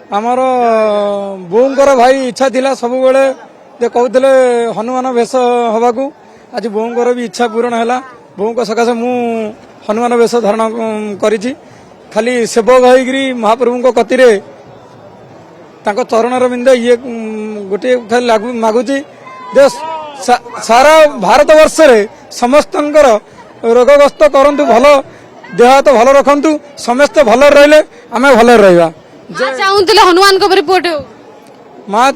आमर बोऊंकर भाई इच्छा थिला सब बेले जे कहते हनुमान वेश हवाकू आज बोऊंकर भी इच्छा पूरण है बोऊ सकाशे मु हनुमान वेश धारण करी खाली सेवक होगी महाप्रभु कतिरे चरण बिंद ये गोटे खाली मागुची सारा भारत वर्ष रे समस्त रोगग्रस्त करंतु भल देह हाथ भल रखंतु समस्ते भल रहिले आमे भल रहिबा चाहूले हनुमान को रिपोर्ट हो माँ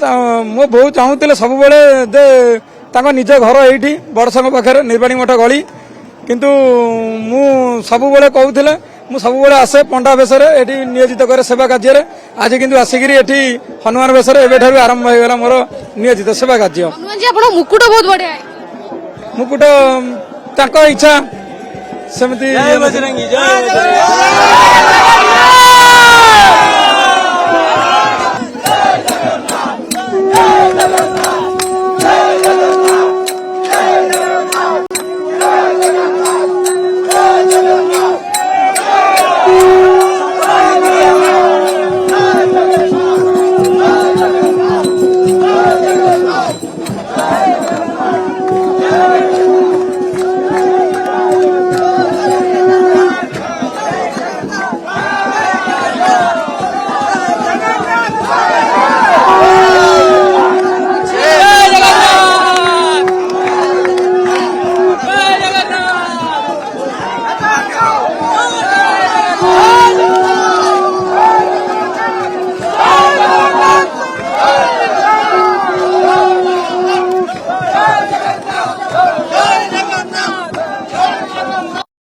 मो बो चाहूले सब बेले दे निज घर एठी बड़संग पाखे निर्वाणी मठ गली किंतु मु सब बेले कहूले मु सब बेले आसे पंडा बेश एठी नियोजित करे सेवा कार्य आज किंतु आसिकी एठी हनुमान बेश एबे आरंभ हो गला मोर नियोजित सेवा कार्य। हनुमान जी आपन मुकुट बहुत बढ़िया है मुकुट ताको इच्छा सेमती। जय बजरंगी जय बजरंगी।